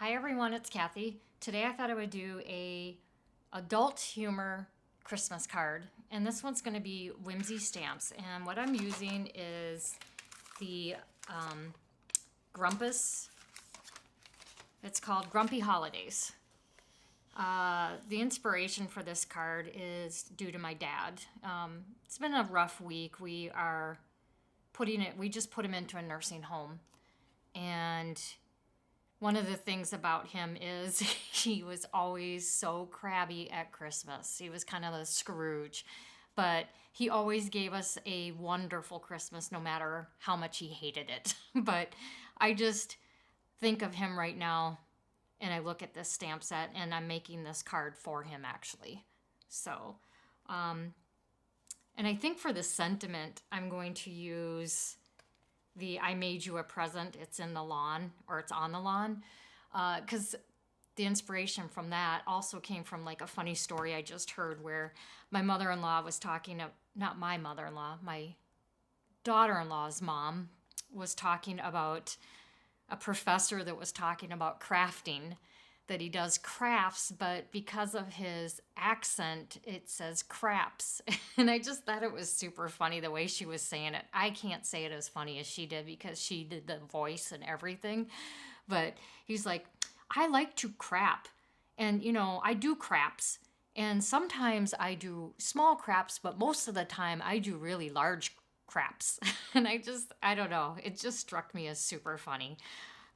Hi everyone, it's Kathy. Today I thought I would do a adult humor Christmas card, and this one's going to be Whimsy Stamps. And what I'm using is the Grumpus. It's called Grumpy Holidays. The inspiration for this card is due to my dad. It's been a rough week. We just put him into a nursing home, and one of the things about him is he was always so crabby at Christmas. He was kind of a Scrooge, but he always gave us a wonderful Christmas no matter how much he hated it. But I just think of him right now and I look at this stamp set and I'm making this card for him actually. So, and I think for the sentiment, I'm going to use the I made you a present, it's in the lawn, or it's on the lawn. Because the inspiration from that also came from like a funny story I just heard where my mother-in-law was talking, not my mother-in-law, my daughter-in-law's mom was talking about a professor that was talking about crafting, that he does crafts, but because of his accent, it says craps. And I just thought it was super funny the way she was saying it. I can't say it as funny as she did because she did the voice and everything. But he's like, I like to crap. And, I do craps. And sometimes I do small craps, but most of the time I do really large craps. And I don't know. It just struck me as super funny.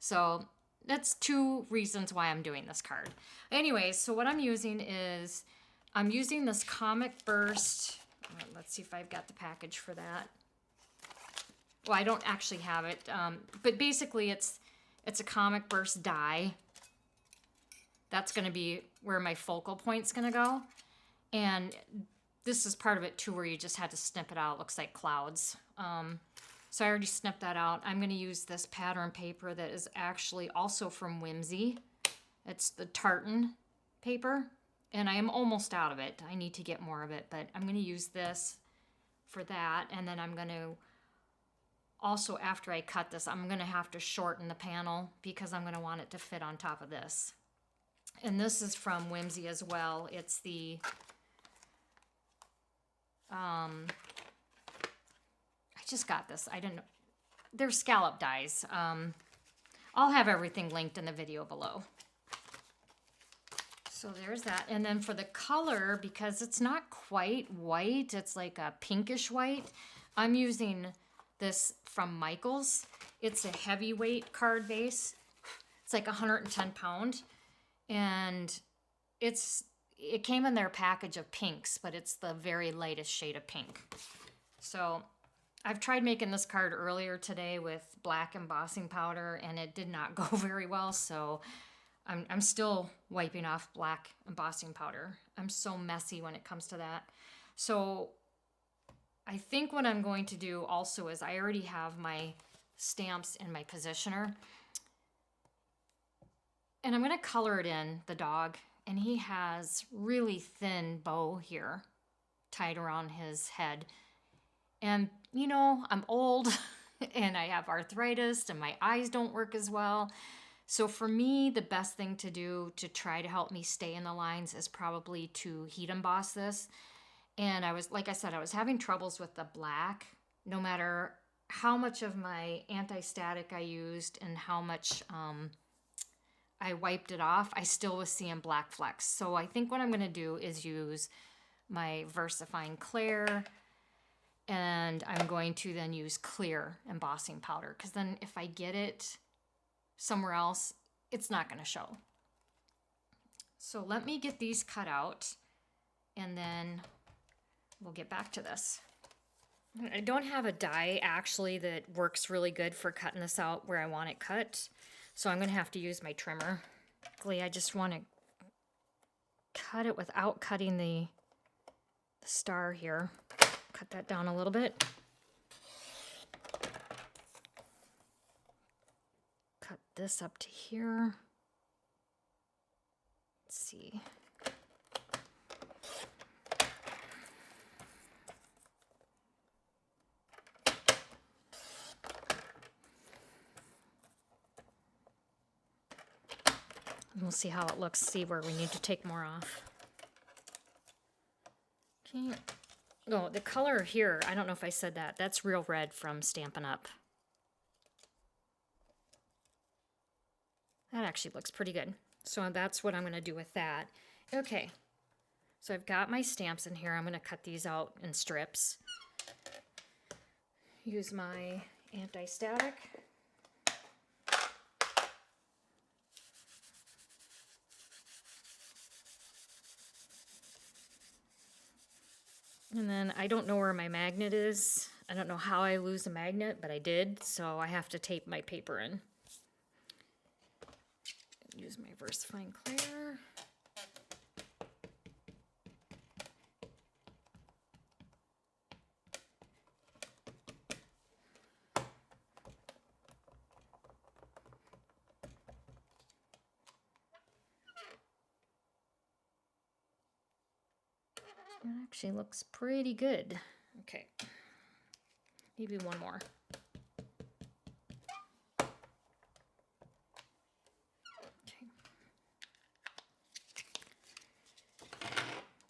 So that's two reasons why I'm doing this card. Anyways, so what I'm using is, I'm using this Comic Burst. Let's see if I've got the package for that. Well, I don't actually have it, but basically it's a Comic Burst die. That's going to be where my focal point's going to go. And this is part of it too, where you just had to snip it out. It looks like clouds. So I already snipped that out. I'm going to use this pattern paper that is actually also from Whimsy. It's the tartan paper, and I am almost out of it. I need to get more of it, but I'm going to use this for that, and then I'm going to also, after I cut this, I'm going to have to shorten the panel because I'm going to want it to fit on top of this. And this is from Whimsy as well. It's the I just got this. I didn't know. They're scallop dies. I'll have everything linked in the video below. So there's that. And then for the color, because it's not quite white, it's like a pinkish white, I'm using this from Michaels. It's a heavyweight card base. It's like 110 pound. And it came in their package of pinks, but it's the very lightest shade of pink. So I've tried making this card earlier today with black embossing powder, and it did not go very well, so I'm still wiping off black embossing powder. I'm so messy when it comes to that. So I think what I'm going to do also is I already have my stamps in my positioner, and I'm going to color it in, the dog, and he has really thin bow here tied around his head. And, I'm old and I have arthritis and my eyes don't work as well. So for me, the best thing to do to try to help me stay in the lines is probably to heat emboss this. And like I said, I was having troubles with the black, no matter how much of my anti-static I used and how much I wiped it off, I still was seeing black flecks. So I think what I'm going to do is use my VersaFine Clear, and I'm going to then use clear embossing powder, because then if I get it somewhere else, it's not going to show. So let me get these cut out, and then we'll get back to this. I don't have a die actually that works really good for cutting this out where I want it cut, so I'm going to have to use my trimmer. I just want to cut it without cutting the star here. Cut that down a little bit. Cut this up to here. Let's see. We'll see how it looks, see where we need to take more off. Okay. Oh, the color here, I don't know if I said that. That's Real Red from Stampin' Up. That actually looks pretty good. So that's what I'm going to do with that. Okay. So I've got my stamps in here. I'm going to cut these out in strips. Use my anti-static. And then I don't know where my magnet is. I don't know how I lose a magnet, but I did, so I have to tape my paper in. Use my VersaFine Clear. It actually looks pretty good. Okay, maybe one more. Okay.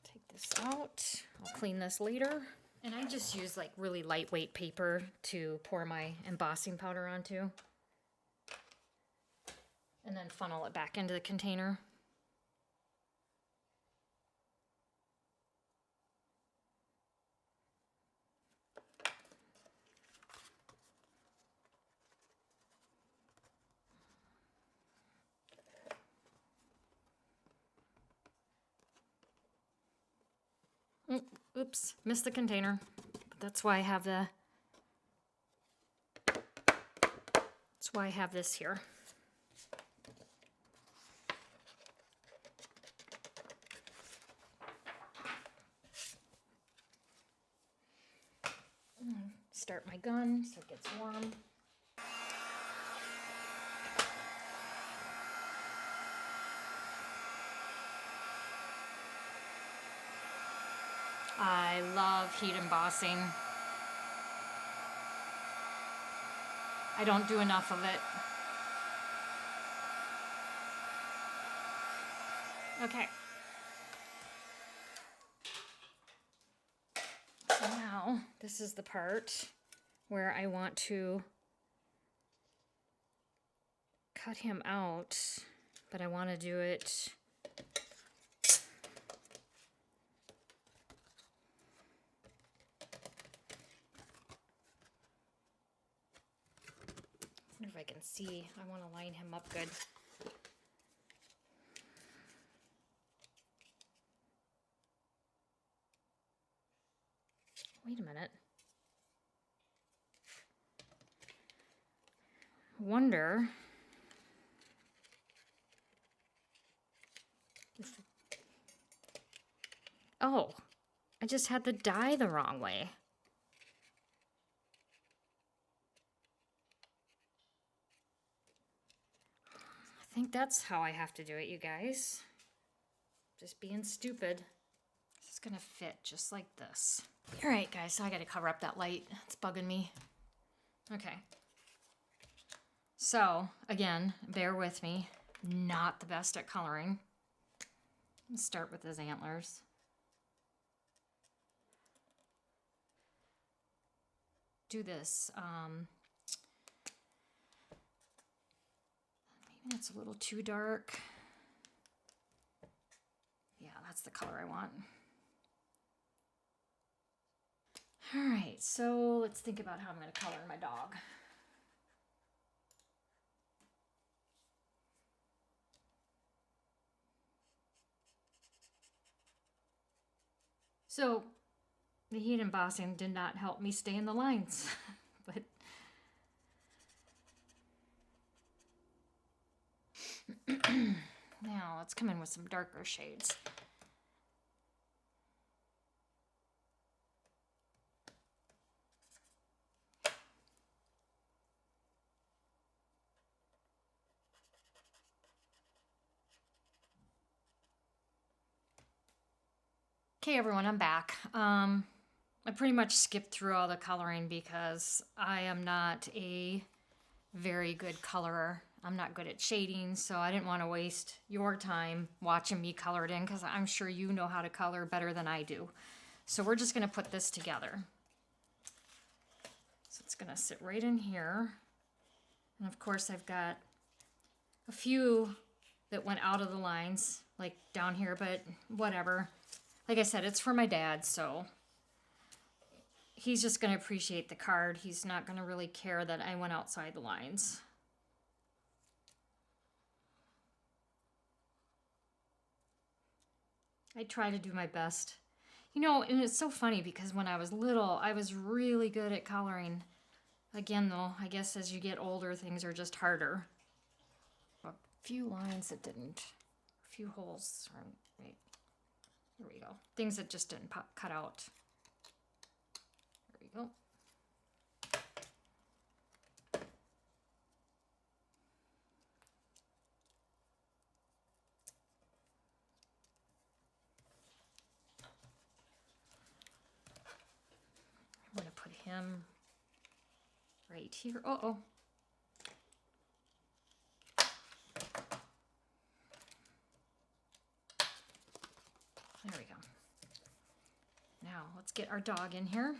Take this out. I'll clean this later. And I just use like really lightweight paper to pour my embossing powder onto. And then funnel it back into the container. Oops, missed the container. But that's why I have this here. Start my gun so it gets warm. I love heat embossing. I don't do enough of it. Okay. So now, this is the part where I want to cut him out, but I want to do it if I can see. I want to line him up good. Wait a minute. Wonder if... Oh, I just had the die the wrong way. I think that's how I have to do it, you guys. Just being stupid. This is gonna fit just like this. All right, guys, so I gotta cover up that light. It's bugging me. Okay. So, again, bear with me. Not the best at coloring. Let's start with his antlers. Do this. Maybe that's a little too dark. Yeah, that's the color I want. All right, so let's think about how I'm going to color my dog. So the heat embossing did not help me stay in the lines, but now let's come in with some darker shades. Okay, everyone, I'm back. I pretty much skipped through all the coloring because I am not a very good colorer. I'm not good at shading, so I didn't want to waste your time watching me color it in because I'm sure you know how to color better than I do. So we're just going to put this together. So it's going to sit right in here. And of course I've got a few that went out of the lines, like down here, but whatever. Like I said, it's for my dad, so he's just going to appreciate the card. He's not going to really care that I went outside the lines. I try to do my best. You know, and it's so funny because when I was little, I was really good at coloring. Again, though, I guess as you get older, things are just harder. A few lines that didn't, a few holes. Wait, there we go. Things that just didn't cut out. There we go. I'm going to put him right here. Uh-oh. There we go. Now, let's get our dog in here.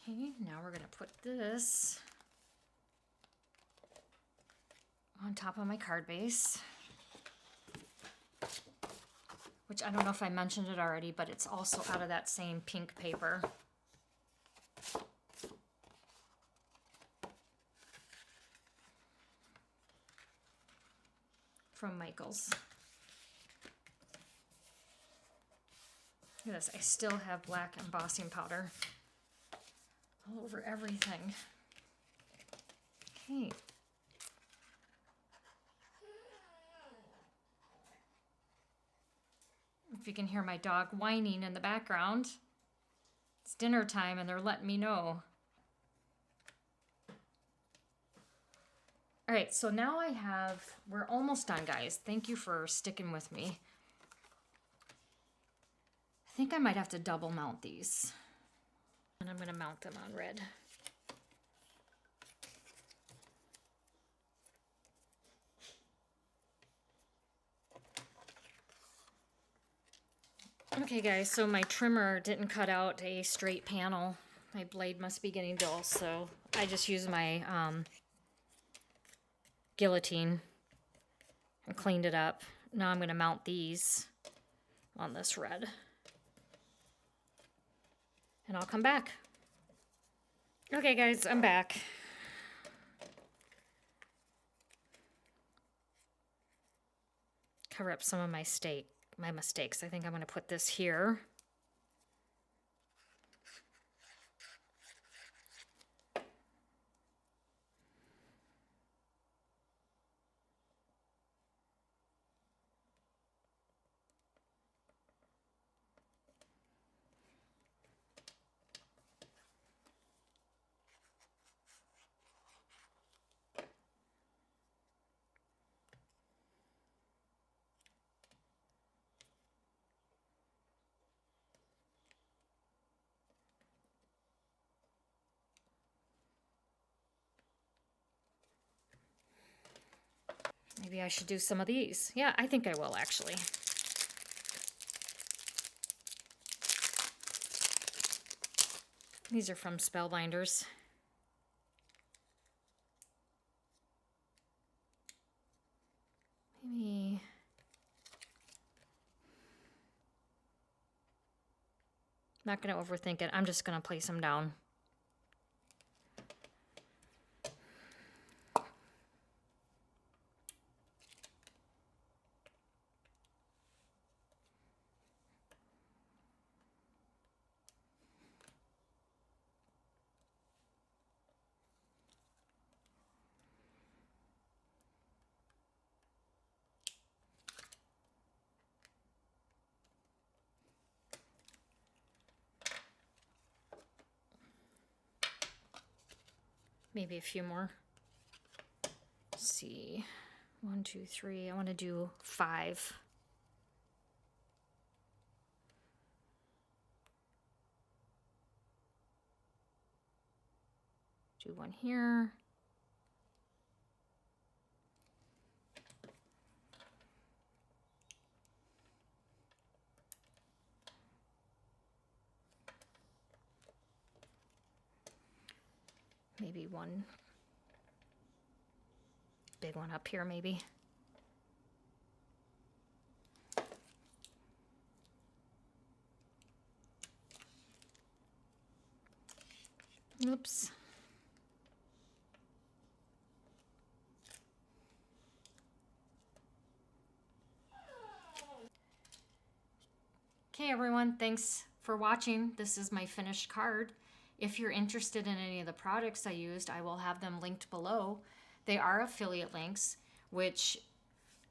Okay, now we're going to put this on top of my card base, which I don't know if I mentioned it already, but it's also out of that same pink paper. From Michaels. Look at this, I still have black embossing powder all over everything. Okay. If you can hear my dog whining in the background, it's dinner time and they're letting me know. All right, so now we're almost done, guys. Thank you for sticking with me. I think I might have to double mount these. And I'm going to mount them on red. Okay guys, so my trimmer didn't cut out a straight panel. My blade must be getting dull, so I just used my guillotine and cleaned it up. Now I'm going to mount these on this red. And I'll come back. Okay guys, I'm back. Cover up some of my mistakes. I think I'm going to put this here. Maybe I should do some of these. Yeah, I think I will actually. These are from Spellbinders. Maybe... Not going to overthink it. I'm just going to place them down. maybe a few more. Let's see, 1, 2, 3. I want to do 5. Do one here. Maybe one big one up here, maybe. Oops. Okay, everyone, thanks for watching. This is my finished card. If you're interested in any of the products I used, I will have them linked below. They are affiliate links, which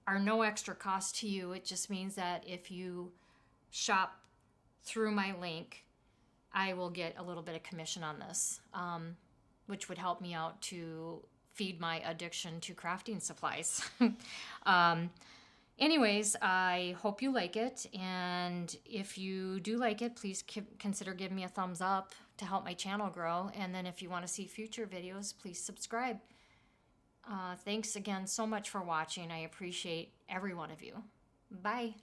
are no extra cost to you. It just means that if you shop through my link, I will get a little bit of commission on this, which would help me out to feed my addiction to crafting supplies. Anyways, I hope you like it, and if you do like it, please consider giving me a thumbs up to help my channel grow, and then if you want to see future videos, please subscribe. Thanks again so much for watching. I appreciate every one of you. Bye.